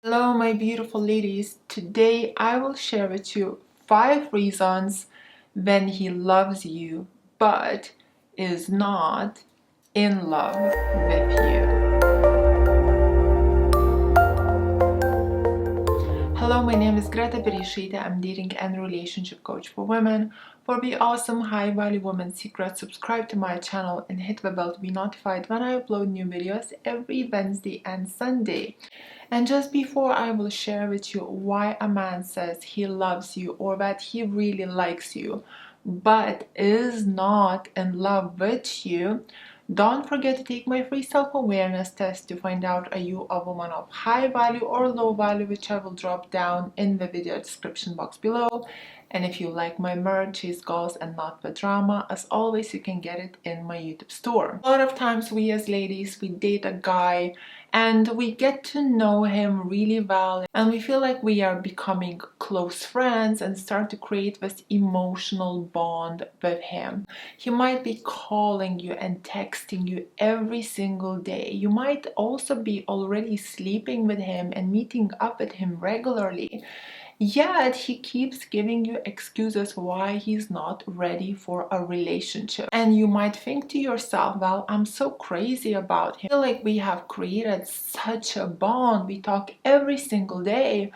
Hello, my beautiful ladies. Today I will share with you 5 reasons when he loves you but is not in love with you. Hello, my name is Greta Bereisaite. I'm dating and relationship coach for women. For the awesome high value women secrets, subscribe to my channel and hit the bell to be notified when I upload new videos every Wednesday and Sunday. And just before I will share with you why a man says he loves you or that he really likes you but is not in love with you, don't forget to take my free self-awareness test to find out are you a woman of high value or low value, which I will drop down in the video description box below. And if you like my merch, chase goals and not the drama, as always you can get it in my YouTube store. A lot of times we as ladies, we date a guy and we get to know him really well and we feel like we are becoming close friends and start to create this emotional bond with him. He might be calling you and texting you every single day. You might also be already sleeping with him and meeting up with him regularly. Yet he keeps giving you excuses why he's not ready for a relationship. And you might think to yourself, well, I'm so crazy about him. I feel like we have created such a bond. We talk every single day.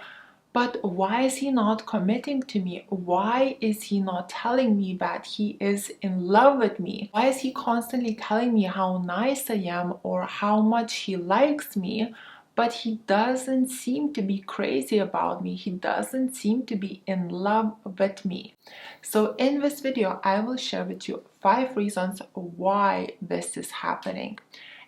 But why is he not committing to me? Why is he not telling me that he is in love with me? Why is he constantly telling me how nice I am or how much he likes me? But he doesn't seem to be crazy about me. He doesn't seem to be in love with me. So in this video, I will share with you 5 reasons why this is happening.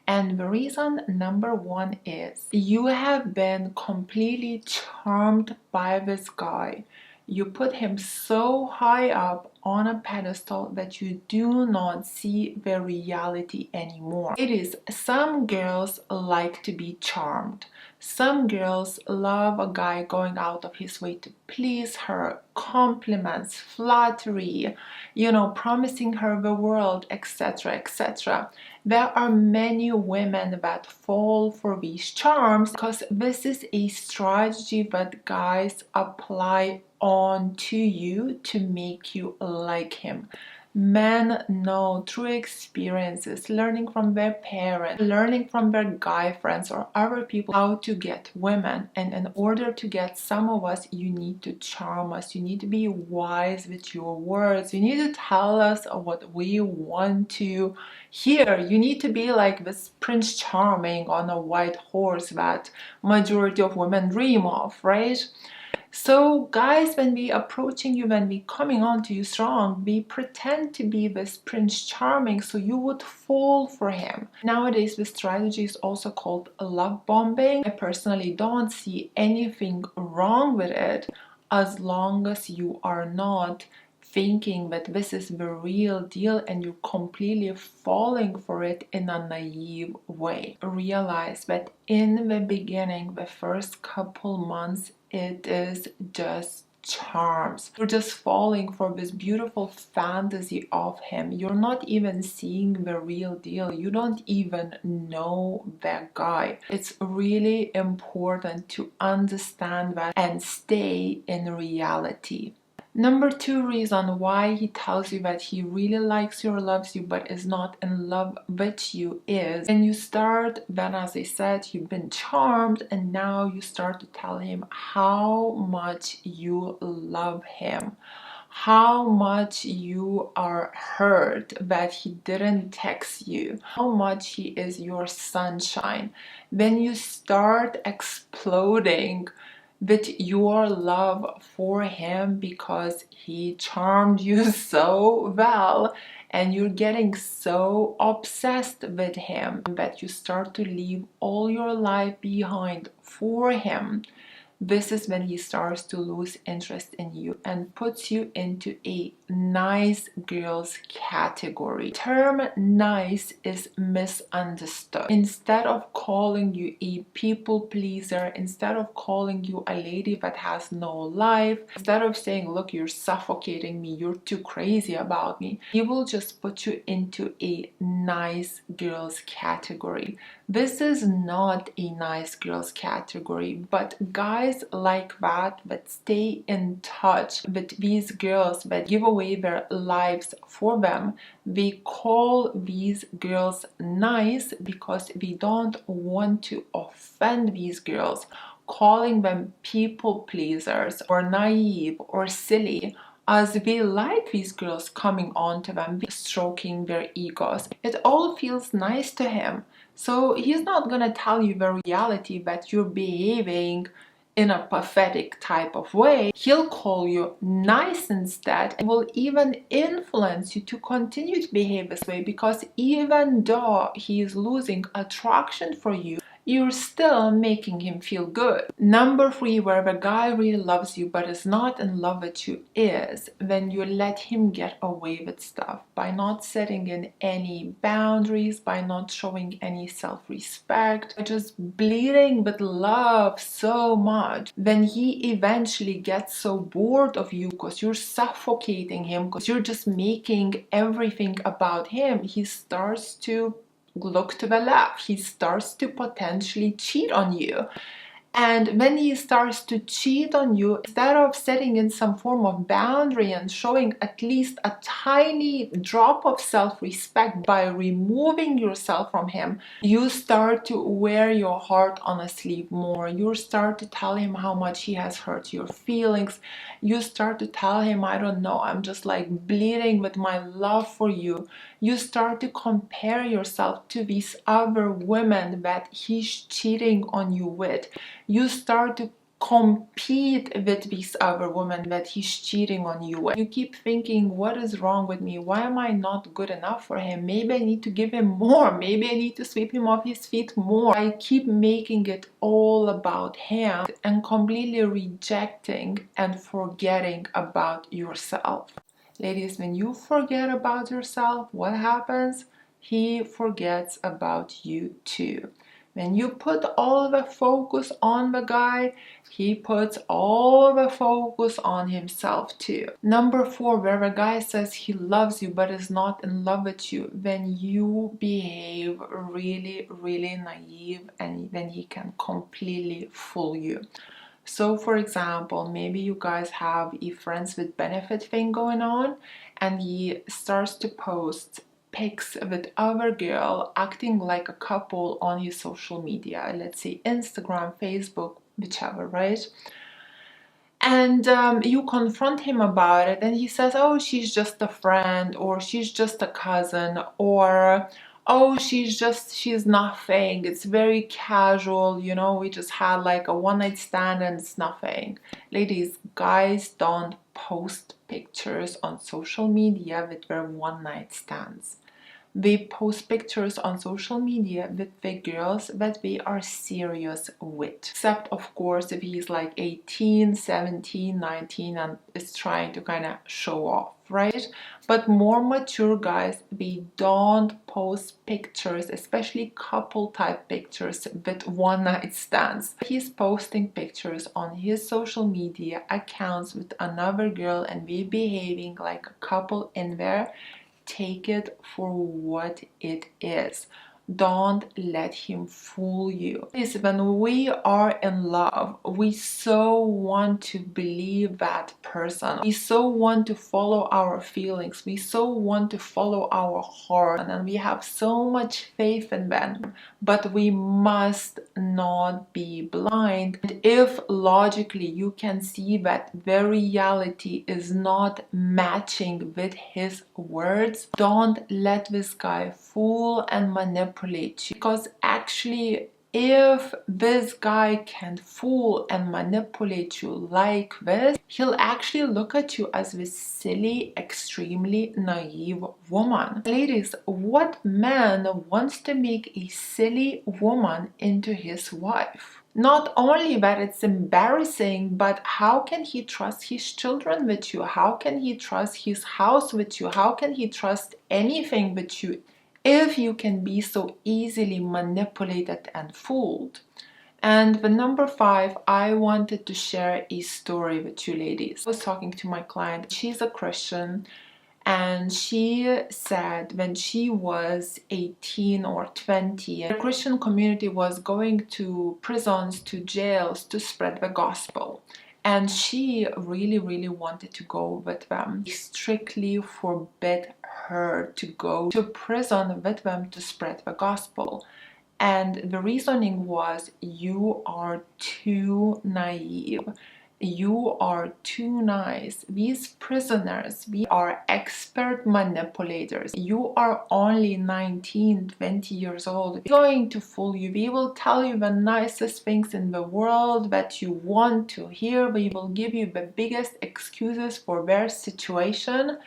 And the reason number 1 is you have been completely charmed by this guy. You put him so high up on a pedestal that you do not see the reality anymore. It is, some girls like to be charmed. Some girls love a guy going out of his way to please her, compliments, flattery, promising her the world, etc., etc. There are many women that fall for these charms because this is a strategy that guys apply on to you to make you like him. Men know through experiences, learning from their parents, learning from their guy friends or other people how to get women. And in order to get some of us, you need to charm us. You need to be wise with your words. You need to tell us what we want to hear. You need to be like this Prince Charming on a white horse that majority of women dream of, right? So guys, when we approaching you, when we coming on to you strong, we pretend to be this Prince Charming so you would fall for him. Nowadays, this strategy is also called love bombing. I personally don't see anything wrong with it as long as you are not thinking that this is the real deal and you're completely falling for it in a naive way. Realize that in the beginning, the first couple months, it is just charms. You're just falling for this beautiful fantasy of him. You're not even seeing the real deal. You don't even know that guy. It's really important to understand that and stay in reality. Number 2 reason why he tells you that he really likes you or loves you but is not in love with you is when you start, then as I said, you've been charmed and now you start to tell him how much you love him, how much you are hurt that he didn't text you, how much he is your sunshine. Then you start exploding with your love for him because he charmed you so well and you're getting so obsessed with him that you start to leave all your life behind for him. This is when he starts to lose interest in you and puts you into a nice girls category. The term nice is misunderstood. Instead of calling you a people pleaser, instead of calling you a lady that has no life, instead of saying, look, you're suffocating me, you're too crazy about me, he will just put you into a nice girls category. This is not a nice girls category, but guys like that stay in touch with these girls, that give away their lives for them, they call these girls nice because they don't want to offend these girls, calling them people pleasers or naive or silly, as they like these girls coming on to them, stroking their egos. It all feels nice to him. So he's not gonna tell you the reality that you're behaving in a pathetic type of way. He'll call you nice instead, and will even influence you to continue to behave this way, because even though he is losing attraction for you, you're still making him feel good. Number 3, where the guy really loves you but is not in love with you, is when you let him get away with stuff by not setting in any boundaries, by not showing any self-respect, just bleeding with love so much. When he eventually gets so bored of you because you're suffocating him, because you're just making everything about him, he starts to look to the left. He starts to potentially cheat on you. And when he starts to cheat on you, instead of setting in some form of boundary and showing at least a tiny drop of self-respect by removing yourself from him, you start to wear your heart on a sleeve more. You start to tell him how much he has hurt your feelings. You start to tell him, I don't know, I'm just like bleeding with my love for you. You start to compare yourself to these other women that he's cheating on you with. You start to compete with these other women that he's cheating on you with. You keep thinking, what is wrong with me? Why am I not good enough for him? Maybe I need to give him more. Maybe I need to sweep him off his feet more. I keep making it all about him and completely rejecting and forgetting about yourself. Ladies, when you forget about yourself, what happens? He forgets about you too. When you put all the focus on the guy, he puts all the focus on himself too. Number 4, where a guy says he loves you but is not in love with you, when you behave really, really naive, and then he can completely fool you. So for example, maybe you guys have a friends with benefit thing going on, and he starts to post pics with other girl acting like a couple on his social media, let's say Instagram, Facebook, whichever, right? And you confront him about it, and he says, oh, she's just a friend, or she's just a cousin, or oh, she's nothing, it's very casual, you know, we just had like a one-night stand and it's nothing. Ladies, guys don't post pictures on social media with their one-night stands. They post pictures on social media with the girls that they are serious with. Except, of course, if he's like 18, 17, 19 and is trying to kind of show off, right? But more mature guys, they don't post pictures, especially couple type pictures, with one night stands. He's posting pictures on his social media accounts with another girl and they behaving like a couple in there. Take it for what it is. Don't let him fool you. Because when we are in love, we so want to believe that person. We so want to follow our feelings. We so want to follow our heart. And we have so much faith in them. But we must not be blind. And if logically you can see that the reality is not matching with his words, don't let this guy fool and manipulate you, because actually if this guy can fool and manipulate you like this, he'll actually look at you as this silly, extremely naive woman. Ladies, what man wants to make a silly woman into his wife? Not only that it's embarrassing, but how can he trust his children with you? How can he trust his house with you? How can he trust anything with you if you can be so easily manipulated and fooled? And the number 5, I wanted to share a story with you ladies. I was talking to my client. She's a Christian, and she said when she was 18 or 20, the Christian community was going to prisons, to jails to spread the gospel. And she really wanted to go with them. They strictly forbid her to go to prison with them to spread the gospel. And the reasoning was, you are too naive. You are too nice. These prisoners, we are expert manipulators. You are only 19, 20 years old. They're going to fool you. We will tell you the nicest things in the world that you want to hear. We will give you the biggest excuses for their situation.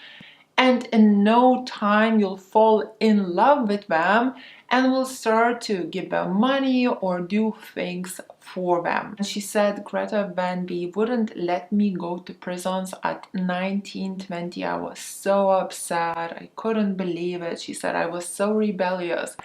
And in no time you'll fall in love with them and will start to give them money or do things for them. And she said, Greta, when they wouldn't let me go to prisons at 19, 20, I was so upset. I couldn't believe it. She said, I was so rebellious.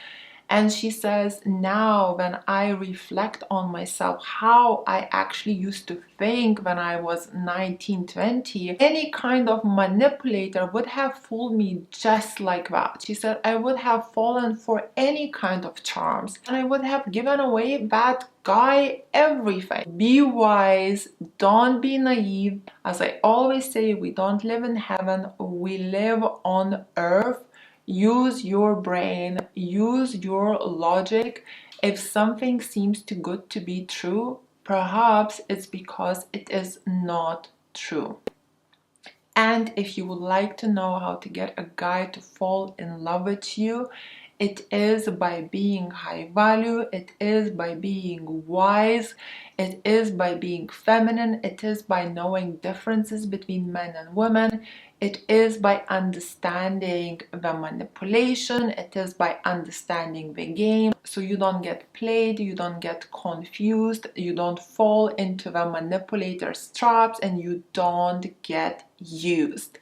And she says, now when I reflect on myself, how I actually used to think when I was 19, 20, any kind of manipulator would have fooled me just like that. She said, I would have fallen for any kind of charms and I would have given away that guy everything. Be wise, don't be naive. As I always say, we don't live in heaven, we live on earth. Use your brain, use your logic. If something seems too good to be true, perhaps it's because it is not true. And if you would like to know how to get a guy to fall in love with you, it is by being high value, it is by being wise, it is by being feminine, it is by knowing differences between men and women, it is by understanding the manipulation, it is by understanding the game, so you don't get played, you don't get confused, you don't fall into the manipulator's traps, and you don't get used.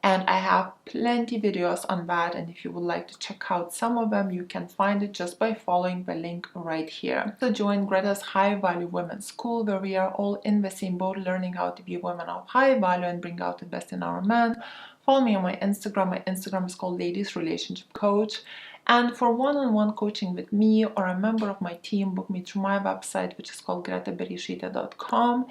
And I have plenty videos on that, and if you would like to check out some of them, you can find it just by following the link right here. So join Greta's High Value Women's School, where we are all in the same boat, learning how to be women of high value and bring out the best in our men. Follow me on my Instagram. My Instagram is called Ladies Relationship Coach. And for one-on-one coaching with me or a member of my team, book me through my website, which is called gretabereisaite.com.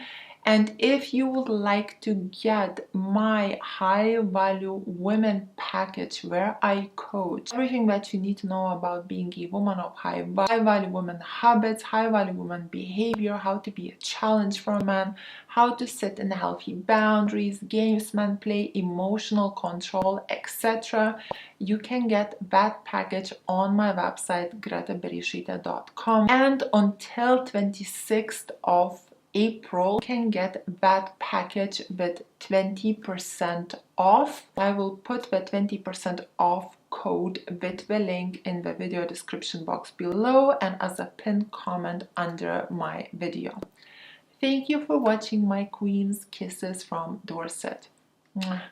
And if you would like to get my high value women package, where I coach everything that you need to know about being a woman of high value women habits, high value women behavior, how to be a challenge for a man, how to set in healthy boundaries, games men play, emotional control, etc., you can get that package on my website gretabereisaite.com. And until 26th of April, you can get that package with 20% off. I will put the 20% off code with the link in the video description box below and as a pinned comment under my video. Thank you for watching, my queens. Kisses from Dorset. Mwah.